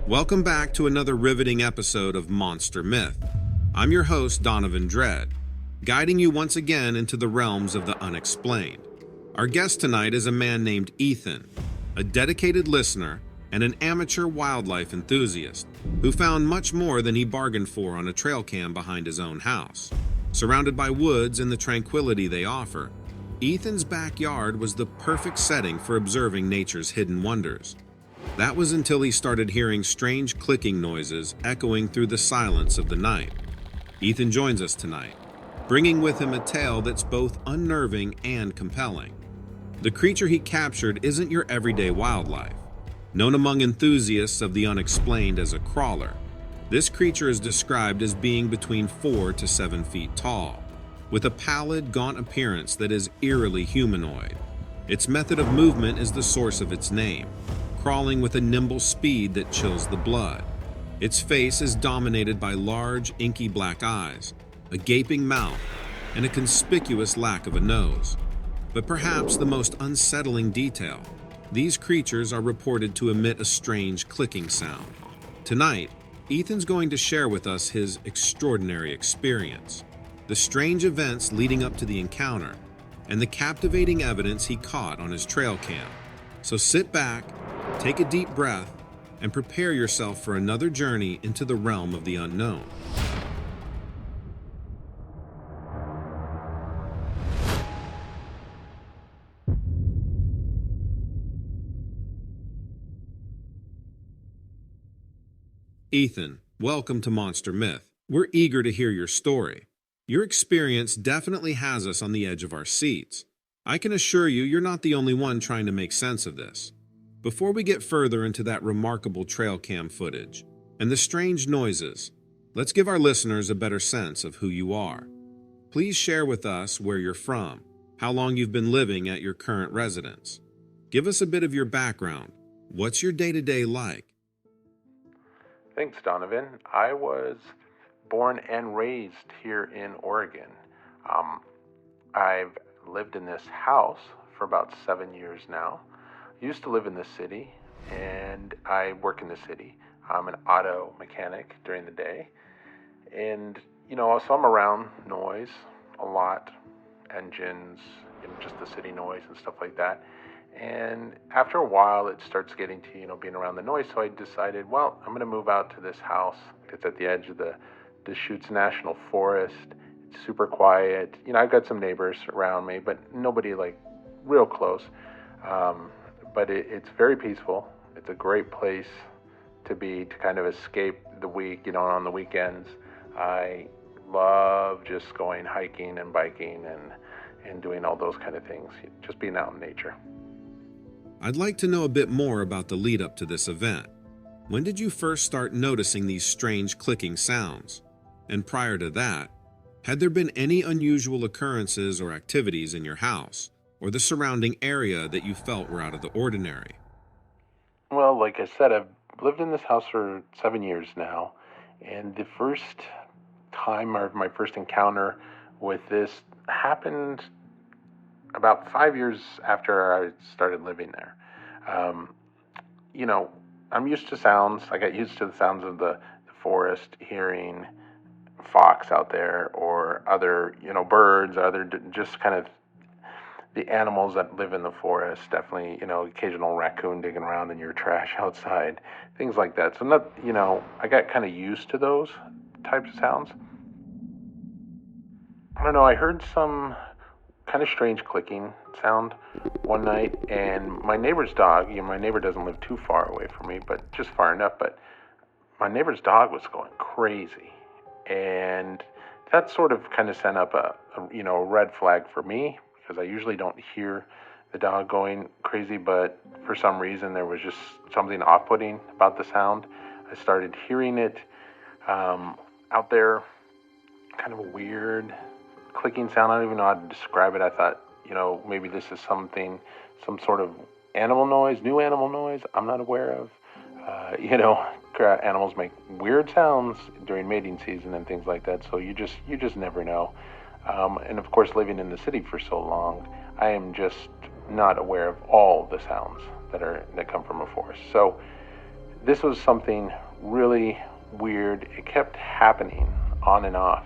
Welcome back to another riveting episode of Monster Myth. I'm your host, Donovan Dredd, guiding you once again into the realms of the unexplained. Our guest tonight is a man named Ethan, a dedicated listener and an amateur wildlife enthusiast who found much more than he bargained for on a trail cam behind his own house. Surrounded by woods and the tranquility they offer, Ethan's backyard was the perfect setting for observing nature's hidden wonders. That was until he started hearing strange clicking noises echoing through the silence of the night. Ethan joins us tonight, bringing with him a tale that's both unnerving and compelling. The creature he captured isn't your everyday wildlife. Known among enthusiasts of the unexplained as a crawler, this creature is described as being between 4 to 7 feet tall, with a pallid, gaunt appearance that is eerily humanoid. Its method of movement is the source of its name, crawling with a nimble speed that chills the blood. Its face is dominated by large, inky black eyes, a gaping mouth, and a conspicuous lack of a nose. But perhaps the most unsettling detail, these creatures are reported to emit a strange clicking sound. Tonight, Ethan's going to share with us his extraordinary experience, the strange events leading up to the encounter, and the captivating evidence he caught on his trail cam. So sit back, take a deep breath, and prepare yourself for another journey into the realm of the unknown. Ethan, welcome to Monster Myth. We're eager to hear your story. Your experience definitely has us on the edge of our seats. I can assure you you're not the only one trying to make sense of this. Before we get further into that remarkable trail cam footage and the strange noises, let's give our listeners a better sense of who you are. Please share with us where you're from, how long you've been living at your current residence. Give us a bit of your background. What's your day-to-day like? Thanks, Donovan. I was born and raised here in Oregon. I've lived in this house for about 7 years now. Used to live in the city, and I work in the city. I'm an auto mechanic during the day. And, so I'm around noise a lot, engines, just the city noise and stuff like that. And after a while, it starts getting to, being around the noise. So I decided, well, I'm going to move out to this house. It's at the edge of the Deschutes National Forest. It's super quiet. I've got some neighbors around me, but nobody real close. But it's very peaceful. It's a great place to be, to kind of escape the week, on the weekends. I love just going hiking and biking and doing all those kind of things, just being out in nature. I'd like to know a bit more about the lead up to this event. When did you first start noticing these strange clicking sounds? And prior to that, had there been any unusual occurrences or activities in your house or the surrounding area that you felt were out of the ordinary? Well, like I said, I've lived in this house for 7 years now, and the first time, or my first encounter with this, happened about 5 years after I started living there. I'm used to sounds. I got used to the sounds of the forest, hearing fox out there or other, birds, other just kind of the animals that live in the forest. Definitely, occasional raccoon digging around in your trash outside, things like that. So I got kind of used to those types of sounds. I don't know, I heard some kind of strange clicking sound one night, and my neighbor's dog, my neighbor doesn't live too far away from me, but just far enough, but my neighbor's dog was going crazy, and that sort of kind of sent up a red flag for me, because I usually don't hear the dog going crazy, but for some reason there was just something off-putting about the sound. I started hearing it out there, kind of a weird clicking sound. I don't even know how to describe it. I thought, maybe this is some sort of animal noise, new animal noise I'm not aware of. Animals make weird sounds during mating season and things like that, so you just never know. And of course, living in the city for so long, I am just not aware of all the sounds that come from a forest. So this was something really weird. It kept happening on and off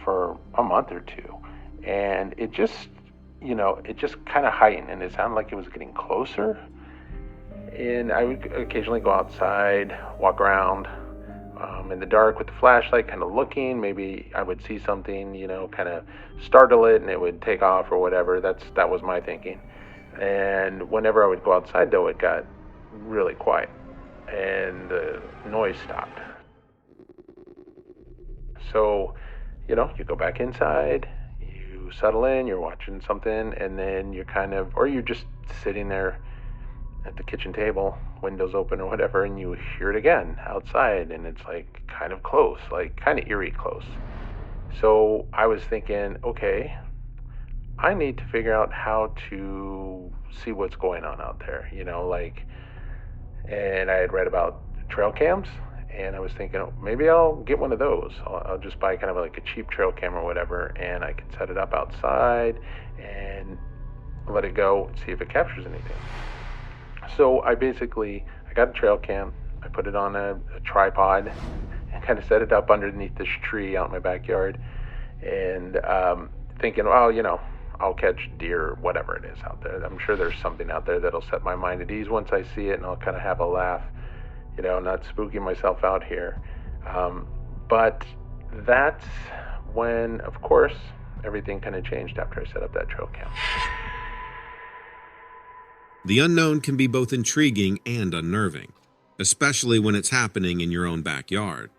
for a month or two. And it just, it just kind of heightened, and it sounded like it was getting closer. And I would occasionally go outside, walk around in the dark with the flashlight, kind of looking. Maybe I would see something, kind of startle it, and it would take off or whatever. That was my thinking. And whenever I would go outside, though, it got really quiet, and the noise stopped. So, you go back inside, you settle in, you're watching something, and then or you're just sitting there at the kitchen table, windows open or whatever, and you hear it again outside, and it's like kind of close, like kind of eerie close. So I was thinking, okay, I need to figure out how to see what's going on out there, and I had read about trail cams, and I was thinking, maybe I'll get one of those. I'll just buy kind of like a cheap trail cam or whatever, and I can set it up outside and let it go and see if it captures anything. So I got a trail cam, I put it on a tripod and kind of set it up underneath this tree out in my backyard, and thinking, well, I'll catch deer or whatever it is out there. I'm sure there's something out there that'll set my mind at ease once I see it, and I'll kind of have a laugh, not spooking myself out here. But that's when, of course, everything kind of changed after I set up that trail cam. The unknown can be both intriguing and unnerving, especially when it's happening in your own backyard.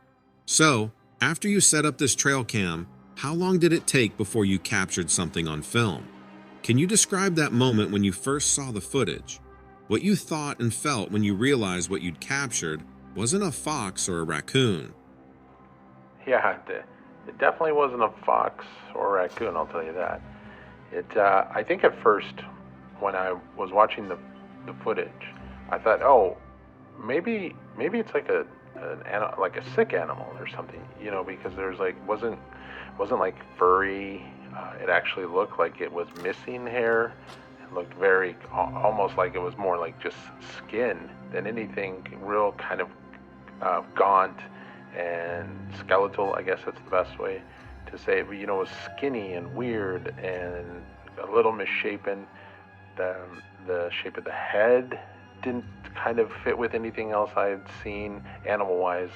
So, after you set up this trail cam, how long did it take before you captured something on film? Can you describe that moment when you first saw the footage? What you thought and felt when you realized what you'd captured wasn't a fox or a raccoon? Yeah, it definitely wasn't a fox or a raccoon, I'll tell you that. I think at first, when I was watching the footage, I thought, maybe it's like a sick animal or something, because there's wasn't like furry. It actually looked like it was missing hair. It looked very almost like it was more like just skin than anything, real kind of gaunt and skeletal. I guess that's the best way to say it. But it was skinny and weird and a little misshapen. The shape of the head didn't kind of fit with anything else I had seen animal-wise,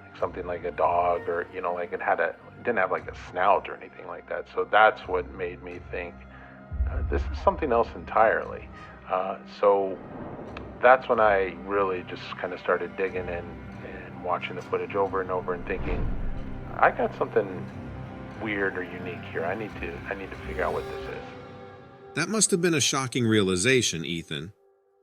like something like a dog, or like it didn't have like a snout or anything like that. So that's what made me think this is something else entirely. So that's when I really just kind of started digging in and watching the footage over and over and thinking, I got something weird or unique here. I need to figure out what this is. That must have been a shocking realization, Ethan.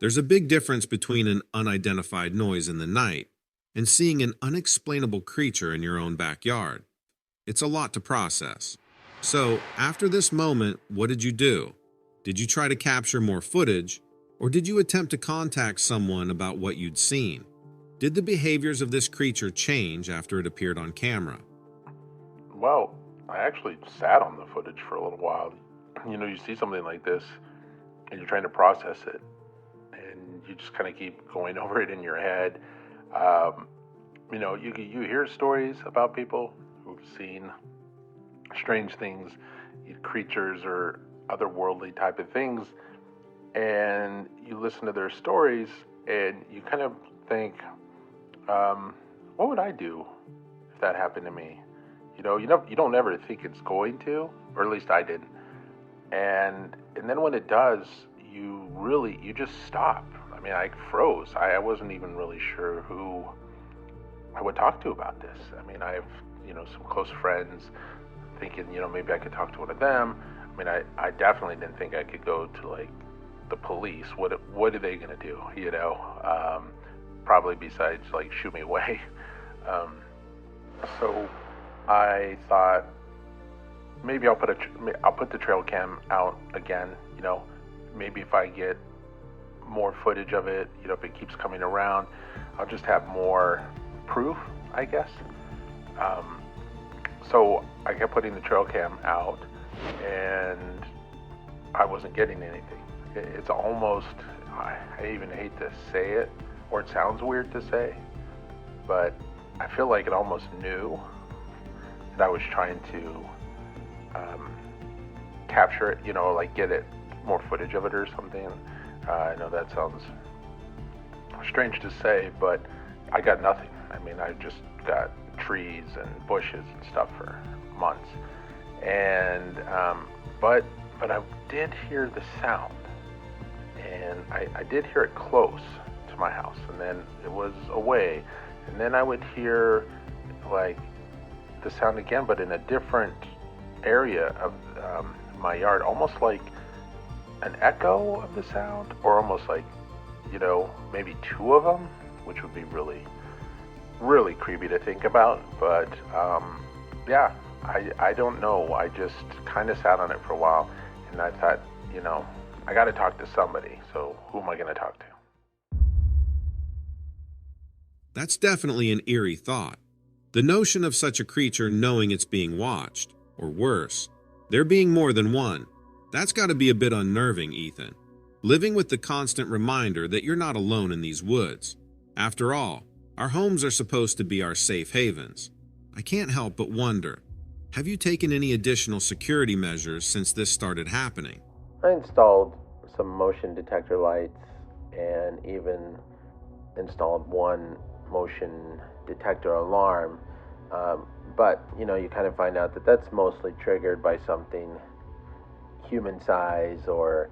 There's a big difference between an unidentified noise in the night and seeing an unexplainable creature in your own backyard. It's a lot to process. So, after this moment, what did you do? Did you try to capture more footage, or did you attempt to contact someone about what you'd seen? Did the behaviors of this creature change after it appeared on camera? Well, I actually sat on the footage for a little while. You see something like this, and you're trying to process it, and you just kind of keep going over it in your head. You hear stories about people who've seen strange things, creatures or otherworldly type of things, and you listen to their stories, and you kind of think, what would I do if that happened to me? You don't ever think it's going to, or at least I didn't. And then when it does, you just stop. I mean, I froze. I wasn't even really sure who I would talk to about this. I mean, I have, some close friends, thinking, maybe I could talk to one of them. I mean, I definitely didn't think I could go to like the police. What are they gonna do? Probably besides like shoot me away. So I thought, maybe I'll put the trail cam out again. Maybe if I get more footage of it, if it keeps coming around, I'll just have more proof, I guess. So I kept putting the trail cam out, and I wasn't getting anything. It's almost, I even hate to say it, or it sounds weird to say, but I feel like it almost knew that I was trying to capture it, like get it more footage of it or something. I know that sounds strange to say, but I got nothing. I mean, I just got trees and bushes and stuff for months, and but I did hear the sound, and I did hear it close to my house, and then it was away, and then I would hear like the sound again, but in a different area of my yard, almost like an echo of the sound, or almost like, maybe two of them, which would be really, really creepy to think about. But yeah, I don't know. I just kind of sat on it for a while, and I thought, I got to talk to somebody. So who am I going to talk to? That's definitely an eerie thought. The notion of such a creature knowing it's being watched, or worse, there being more than one, that's got to be a bit unnerving, Ethan. Living with the constant reminder that you're not alone in these woods. After all, our homes are supposed to be our safe havens. I can't help but wonder, have you taken any additional security measures since this started happening? I installed some motion detector lights and even installed one motion detector alarm. But, you kind of find out that that's mostly triggered by something human size or,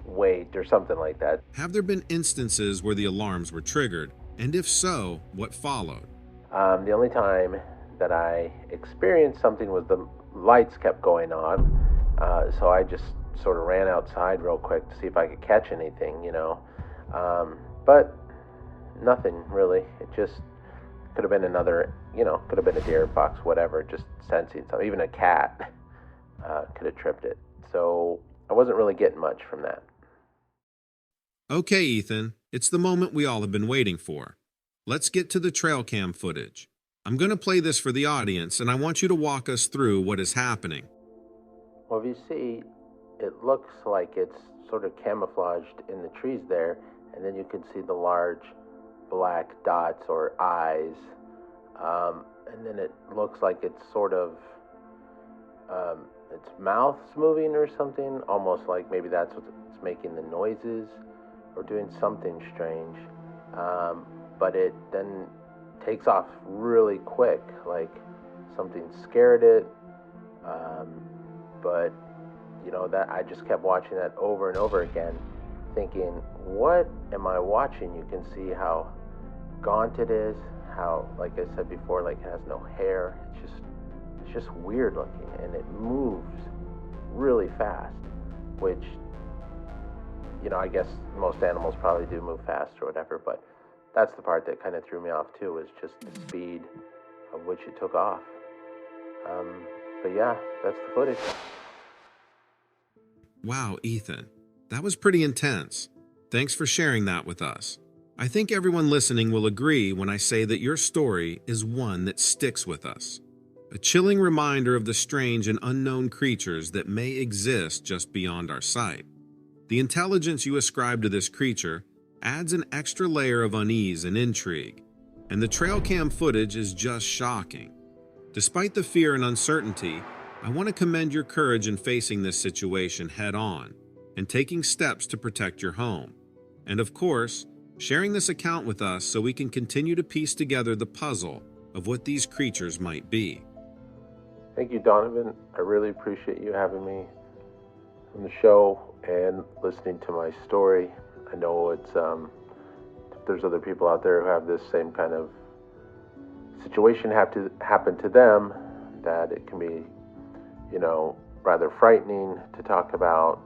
weight or something like that. Have there been instances where the alarms were triggered? And if so, what followed? The only time that I experienced something was the lights kept going on. So I just sort of ran outside real quick to see if I could catch anything, But nothing really. It just could have been another, could have been a deer, fox, whatever, just sensing something. Even a cat could have tripped it. So I wasn't really getting much from that. Okay, Ethan, it's the moment we all have been waiting for. Let's get to the trail cam footage. I'm going to play this for the audience, and I want you to walk us through what is happening. Well, if you see, it looks like it's sort of camouflaged in the trees there, and then you can see the large black dots or eyes, and then it looks like it's sort of its mouth's moving or something, almost like maybe that's what's making the noises or doing something strange, but it then takes off really quick, like something scared it, but that I just kept watching that over and over again, thinking, what am I watching? You can see how gaunt it is, how, like I said before, like it has no hair. It's just weird looking, and it moves really fast, which, I guess most animals probably do move fast or whatever, but that's the part that kind of threw me off too, was just the speed of which it took off. But yeah, that's the footage. Wow, Ethan, that was pretty intense. Thanks for sharing that with us. I think everyone listening will agree when I say that your story is one that sticks with us. A chilling reminder of the strange and unknown creatures that may exist just beyond our sight. The intelligence you ascribe to this creature adds an extra layer of unease and intrigue, and the trail cam footage is just shocking. Despite the fear and uncertainty, I want to commend your courage in facing this situation head on and taking steps to protect your home. And of course, sharing this account with us so we can continue to piece together the puzzle of what these creatures might be. Thank you, Donovan. I really appreciate you having me on the show and listening to my story. I know it's if there's other people out there who have this same kind of situation happen to them, that it can be, rather frightening to talk about.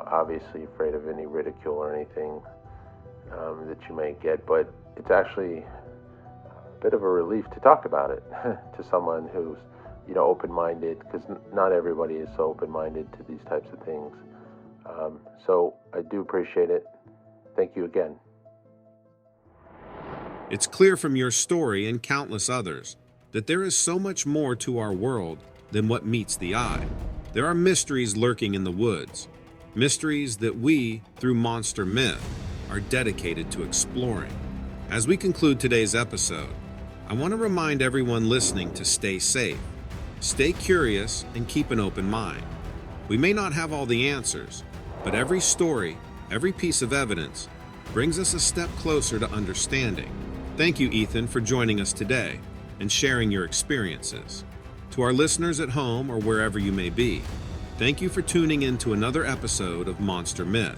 Obviously afraid of any ridicule or anything that you may get, but it's actually a bit of a relief to talk about it to someone who's, open-minded, because not everybody is so open-minded to these types of things. So I do appreciate it. Thank you again. It's clear from your story and countless others that there is so much more to our world than what meets the eye. There are mysteries lurking in the woods, mysteries that we, through Monster Myth, are dedicated to exploring. As we conclude today's episode, I want to remind everyone listening to stay safe, stay curious, and keep an open mind. We may not have all the answers, but every story, every piece of evidence, brings us a step closer to understanding. Thank you, Ethan, for joining us today and sharing your experiences. To our listeners at home or wherever you may be, thank you for tuning in to another episode of Monster Myth.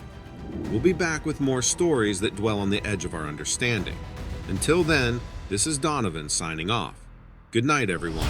We'll be back with more stories that dwell on the edge of our understanding. Until then, this is Donovan signing off. Good night, everyone.